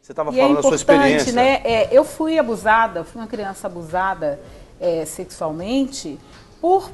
Você estava falando da sua experiência. Né? Eu fui abusada, fui uma criança abusada sexualmente por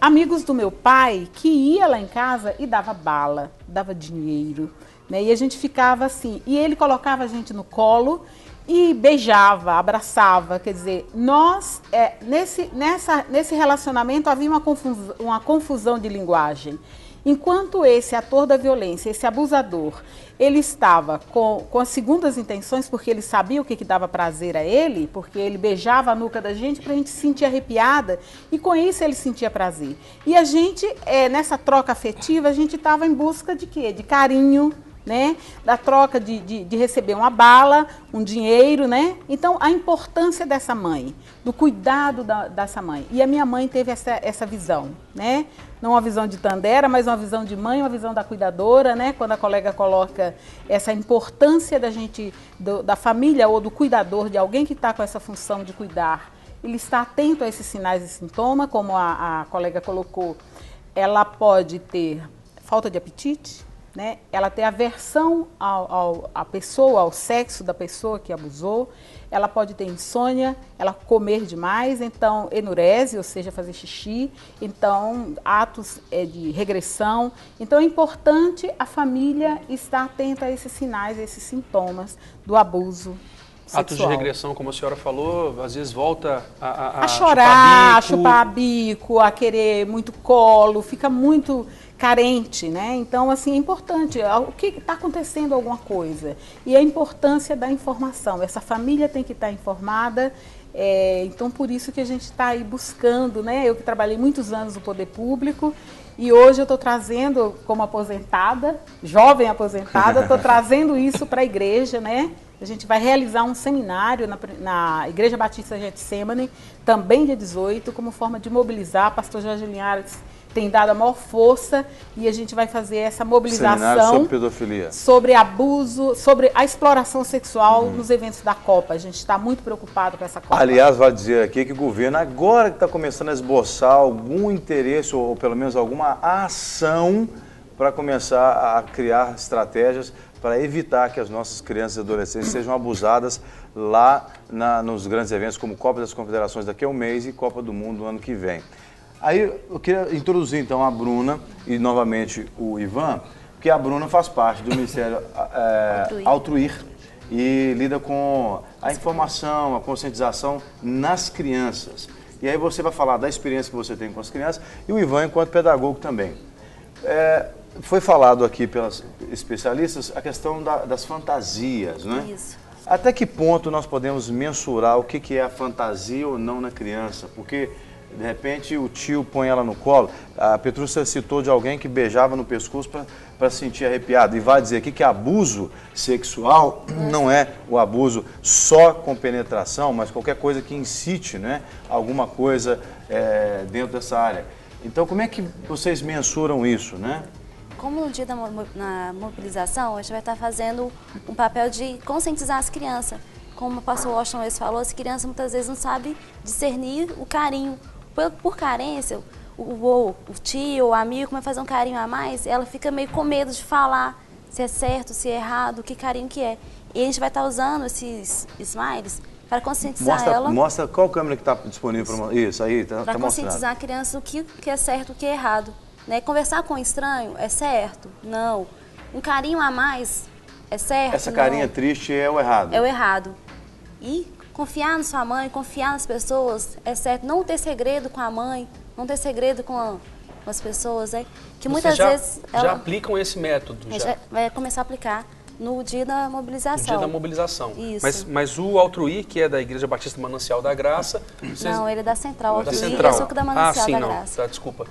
amigos do meu pai que ia lá em casa e dava bala, dava dinheiro, né? E a gente ficava assim, e ele colocava a gente no colo e beijava, abraçava, quer dizer, nós, nesse relacionamento havia uma confusão de linguagem. Enquanto esse ator da violência, esse abusador, ele estava com as segundas intenções, porque ele sabia o que dava prazer a ele, porque ele beijava a nuca da gente para a gente se sentir arrepiada, e com isso ele sentia prazer. E a gente, nessa troca afetiva, a gente estava em busca de quê? De carinho, né? Da troca de receber uma bala, um dinheiro, né? Então, a importância dessa mãe, do cuidado dessa mãe. E a minha mãe teve essa visão, né? Não uma visão de Tandera, mas uma visão de mãe, uma visão da cuidadora, né? Quando a colega coloca essa importância da gente, da família ou do cuidador, de alguém que está com essa função de cuidar, ele está atento a esses sinais e sintomas, como a colega colocou, ela pode ter falta de apetite, né? Ela tem aversão à pessoa, ao sexo da pessoa que abusou, ela pode ter insônia, ela comer demais, então enurese, ou seja, fazer xixi, então atos de regressão. Então é importante a família estar atenta a esses sinais, a esses sintomas do abuso sexual. Atos de regressão, como a senhora falou, às vezes volta a chorar, a chupar bico, a querer muito colo, fica muito carente, né? Então, assim, é importante, o que está acontecendo alguma coisa. E a importância da informação, essa família tem que estar informada, então por isso que a gente está aí buscando, né? Eu que trabalhei muitos anos no poder público e hoje eu estou trazendo, como aposentada, jovem aposentada, estou trazendo isso para a igreja, né? A gente vai realizar um seminário na Igreja Batista Getsemane, também dia 18, como forma de mobilizar. Pastor Jorge Linhares tem dado a maior força e a gente vai fazer essa mobilização seminário sobre pedofilia, sobre abuso, sobre a exploração sexual nos eventos da Copa. A gente está muito preocupado com essa Copa. Aliás, vale dizer aqui que o governo agora que está começando a esboçar algum interesse ou pelo menos alguma ação para começar a criar estratégias para evitar que as nossas crianças e adolescentes sejam abusadas lá nos grandes eventos como Copa das Confederações daqui a um mês e Copa do Mundo no ano que vem. Aí eu queria introduzir então a Bruna e novamente o Ivan, porque a Bruna faz parte do Ministério Altruir e lida com a informação, a conscientização nas crianças. E aí você vai falar da experiência que você tem com as crianças e o Ivan enquanto pedagogo também. Foi falado aqui pelas especialistas a questão das fantasias, né? Isso. Até que ponto nós podemos mensurar o que é a fantasia ou não na criança? Porque, de repente, o tio põe ela no colo. A Petrúcia citou de alguém que beijava no pescoço para se sentir arrepiado. E vai dizer aqui que abuso sexual não é o abuso só com penetração, mas qualquer coisa que incite, né, alguma coisa dentro dessa área. Então, como é que vocês mensuram isso, né? Como no dia na mobilização, a gente vai estar fazendo um papel de conscientizar as crianças. Como o pastor Washington falou, as crianças muitas vezes não sabem discernir o carinho. Por carência, o tio, o amigo, como vai fazer um carinho a mais, ela fica meio com medo de falar se é certo, se é errado, que carinho que é. E a gente vai estar usando esses smiles para conscientizar ela. Mostra qual câmera que está disponível para isso aí, tá para conscientizar a criança o que é certo, o que é errado. Né? Conversar com um estranho é certo? Não. Um carinho a mais é certo? Essa carinha triste é o errado. É o errado. E confiar na sua mãe, confiar nas pessoas é certo. Não ter segredo com a mãe, não ter segredo com as pessoas. Né? Que muitas vezes... Já aplicam esse método? Vai começar a aplicar no dia da mobilização. No dia da mobilização. Isso. Mas o Altruir, que é da Igreja Batista Manancial da Graça... Não, ele é da Central. O Altruir da é suco da Manancial da Graça. Tá, desculpa.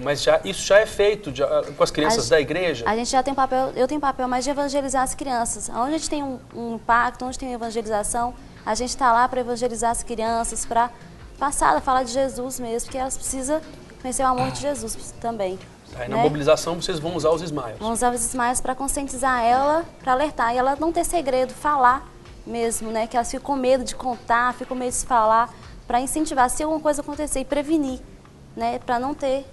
Mas isso já é feito com as crianças da igreja? A gente já tem papel, eu tenho papel mais de evangelizar as crianças. Onde a gente tem um impacto, onde tem evangelização, a gente está lá para evangelizar as crianças, para passar a falar de Jesus mesmo, porque elas precisam conhecer o amor de Jesus também. Aí na mobilização vocês vão usar os smiles. Vamos usar os smiles para conscientizar ela, para alertar. E ela não ter segredo, falar mesmo, né? Que elas ficam com medo de contar, ficam com medo de falar, para incentivar se alguma coisa acontecer e prevenir, né? Para não ter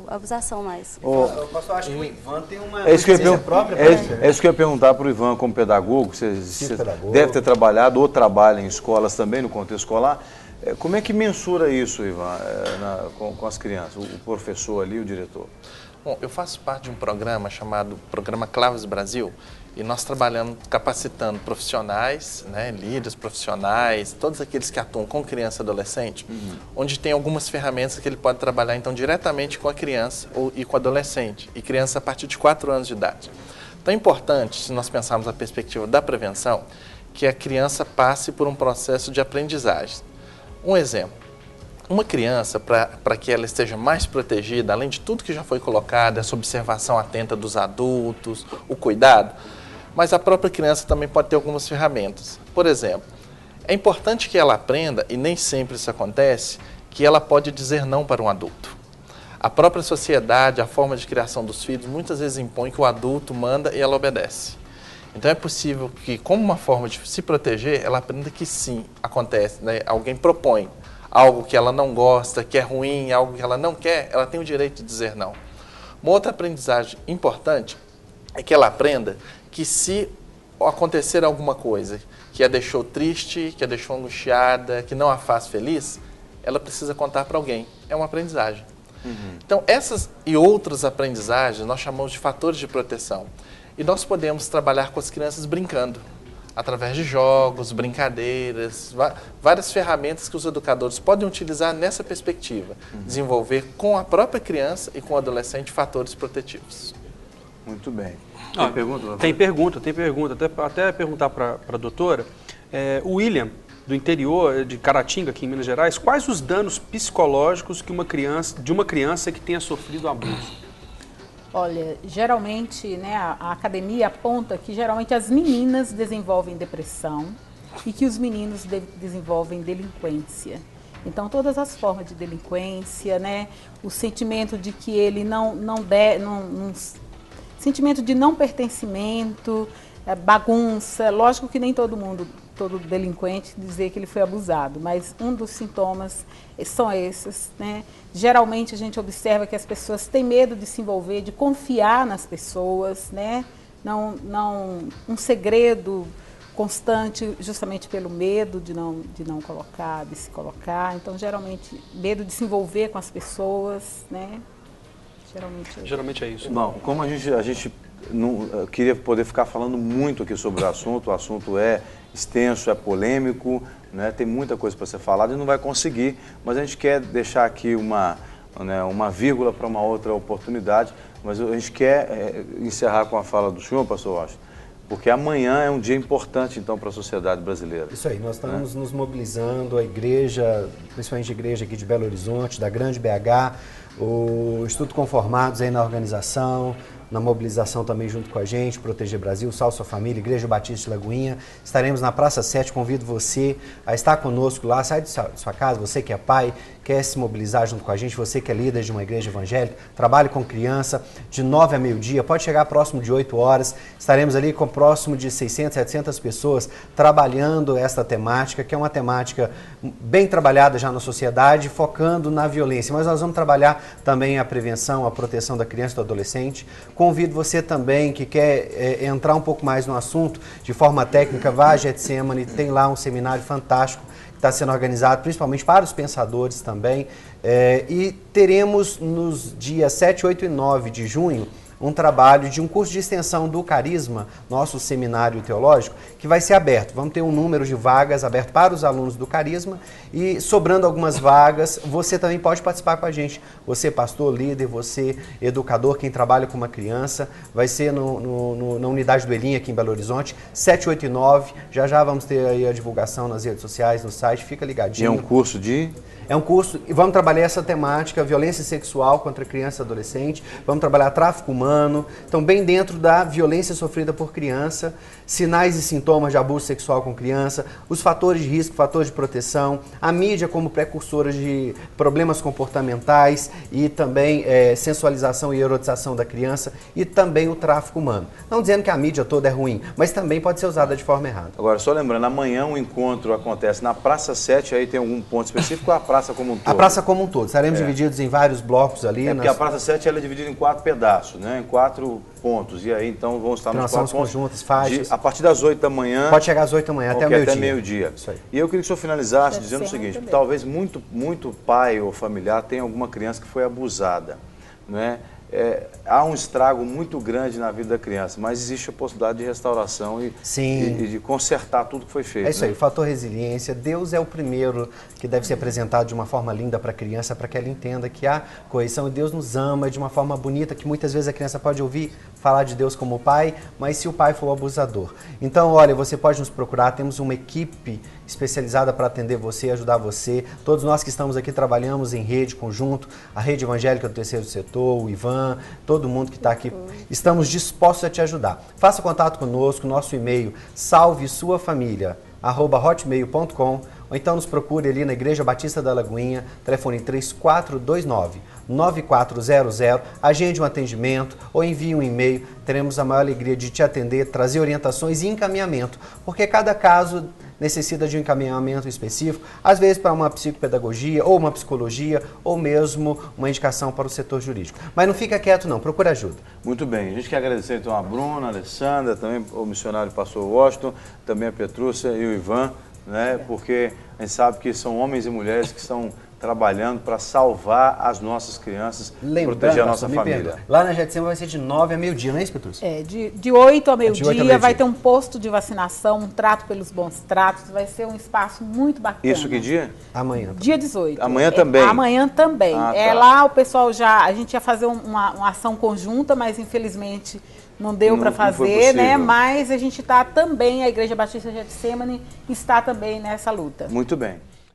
a abusação mais. Eu acho que o Ivan tem uma É isso que eu ia consciência própria para isso, né? é isso que eu ia perguntar para o Ivan como pedagogo. Você Pedagogo. deve ter trabalhado ou trabalha em escolas também, no contexto escolar. Como é que mensura isso, Ivan, com as crianças? O professor ali, o diretor? Bom, eu faço parte de um programa chamado Programa Claves Brasil, e nós trabalhamos capacitando profissionais, né, líderes profissionais, todos aqueles que atuam com criança e adolescente, onde tem algumas ferramentas que ele pode trabalhar então diretamente com a criança e com o adolescente, e criança a partir de 4 anos de idade. Então é importante, se nós pensarmos a perspectiva da prevenção, que a criança passe por um processo de aprendizagem. Um exemplo. Uma criança, para que ela esteja mais protegida, além de tudo que já foi colocado, essa observação atenta dos adultos, o cuidado, mas a própria criança também pode ter algumas ferramentas. Por exemplo, é importante que ela aprenda, e nem sempre isso acontece, que ela pode dizer não para um adulto. A própria sociedade, a forma de criação dos filhos, muitas vezes impõe que o adulto manda e ela obedece. Então é possível que, como uma forma de se proteger, ela aprenda que sim, acontece, né? Alguém propõe algo que ela não gosta, que é ruim, algo que ela não quer, ela tem o direito de dizer não. Uma outra aprendizagem importante é que ela aprenda que se acontecer alguma coisa que a deixou triste, que a deixou angustiada, que não a faz feliz, ela precisa contar para alguém. É uma aprendizagem. Então essas e outras aprendizagens nós chamamos de fatores de proteção. E nós podemos trabalhar com as crianças brincando, através de jogos, brincadeiras, várias ferramentas que os educadores podem utilizar nessa perspectiva. Desenvolver com a própria criança e com o adolescente fatores protetivos. Muito bem. Tem pergunta? Tem pergunta. Até perguntar para a doutora. O William, do interior de Caratinga, aqui em Minas Gerais, quais os danos psicológicos de uma criança que tenha sofrido abuso? Olha, geralmente, né, a academia aponta que geralmente as meninas desenvolvem depressão e que os meninos desenvolvem delinquência. Então, todas as formas de delinquência, né, o sentimento de que ele sentimento de não pertencimento, bagunça. Lógico que nem todo delinquente dizer que ele foi abusado, mas um dos sintomas são esses, né? Geralmente a gente observa que as pessoas têm medo de se envolver, de confiar nas pessoas, né? Um segredo constante, justamente pelo medo de se colocar. Então, geralmente, medo de se envolver com as pessoas, né? Geralmente é isso. Bom, como a gente não queria poder ficar falando muito aqui sobre o assunto é extenso, é polêmico, né? Tem muita coisa para ser falada e não vai conseguir, mas a gente quer deixar aqui uma vírgula para uma outra oportunidade, mas a gente quer encerrar com a fala do senhor, pastor Washington, porque amanhã é um dia importante, então, para a sociedade brasileira. Isso aí, nós estamos nos mobilizando, a igreja, principalmente a igreja aqui de Belo Horizonte, da Grande BH, o Instituto Conformados aí na organização, na mobilização também junto com a gente, Proteger Brasil, Salve Sua Família, Igreja Batista de Lagoinha. Estaremos na Praça 7, convido você a estar conosco lá, sai de sua casa, você que é pai, quer se mobilizar junto com a gente, você que é líder de uma igreja evangélica, trabalhe com criança, de 9 a meio-dia, pode chegar próximo de 8 horas, estaremos ali com próximo de 600, 700 pessoas trabalhando esta temática, que é uma temática bem trabalhada já na sociedade, focando na violência, mas nós vamos trabalhar também a prevenção, a proteção da criança e do adolescente. Convido você também que quer entrar um pouco mais no assunto, de forma técnica, vá a Getsemane, tem lá um seminário fantástico que está sendo organizado, principalmente para os pensadores também. E teremos nos dias 7, 8 e 9 de junho um trabalho de um curso de extensão do Carisma, nosso seminário teológico, que vai ser aberto. Vamos ter um número de vagas aberto para os alunos do Carisma e, sobrando algumas vagas, você também pode participar com a gente. Você, pastor, líder, você, educador, quem trabalha com uma criança, vai ser na unidade do Elinho aqui em Belo Horizonte, 7, 8 e 9. Já vamos ter aí a divulgação nas redes sociais, no site, fica ligadinho. E é um curso de... É um curso e vamos trabalhar essa temática, violência sexual contra criança e adolescente, vamos trabalhar tráfico humano, humano. Então, bem dentro da violência sofrida por criança, sinais e sintomas de abuso sexual com criança, os fatores de risco, fatores de proteção, a mídia como precursora de problemas comportamentais e também sensualização e erotização da criança e também o tráfico humano. Não dizendo que a mídia toda é ruim, mas também pode ser usada de forma errada. Agora, só lembrando, amanhã o encontro acontece na Praça 7, aí tem algum ponto específico ou a praça como um todo? A praça como um todo. Estaremos divididos em vários blocos ali. Porque a Praça 7 ela é dividida em 4 pedaços, né? Em 4 pontos. E aí, então, vão estar nos 4 pontos. Conjuntas, faixas. A partir das 8 da manhã. Pode chegar às 8 da manhã, até meio-dia. Até meio-dia. Isso aí. E eu queria que o senhor finalizasse dizendo o seguinte, talvez muito pai ou familiar tenha alguma criança que foi abusada, né? Há um estrago muito grande na vida da criança, mas existe a possibilidade de restauração e de consertar tudo que foi feito. É isso aí, o fator resiliência. Deus é o primeiro que deve ser apresentado de uma forma linda para a criança, para que ela entenda que há correção e Deus nos ama de uma forma bonita, que muitas vezes a criança pode ouvir falar de Deus como pai, mas se o pai for o abusador. Então, olha, você pode nos procurar, temos uma equipe especializada para atender você, ajudar você. Todos nós que estamos aqui trabalhamos em rede, conjunto, a Rede Evangélica do Terceiro Setor, o Ivan, todo mundo que está aqui, estamos dispostos a te ajudar. Faça contato conosco, nosso e-mail salvessuafamilia@hotmail.com ou então nos procure ali na Igreja Batista da Lagoinha, telefone 3429-9400, agende um atendimento ou envie um e-mail, teremos a maior alegria de te atender, trazer orientações e encaminhamento, porque cada caso necessita de um encaminhamento específico, às vezes para uma psicopedagogia, ou uma psicologia, ou mesmo uma indicação para o setor jurídico. Mas não fica quieto não, procura ajuda. Muito bem, a gente quer agradecer então a Bruna, a Alessandra, também o missionário pastor Washington, também a Petrúcia e o Ivan, né? Porque a gente sabe que são homens e mulheres que estão trabalhando para salvar as nossas crianças, proteger a nossa família. Lá na Getsemane vai ser de 9 a meio-dia, não é isso, Petrúcia? De 8 a meio-dia vai ter um posto de vacinação, um trato pelos bons tratos, vai ser um espaço muito bacana. Isso que dia? Amanhã. Dia 18. Amanhã também? Amanhã também. Tá. Lá o pessoal a gente ia fazer uma ação conjunta, mas infelizmente não deu para fazer, né? Mas a gente está também, a Igreja Batista Getsemane está também nessa luta. Muito bem.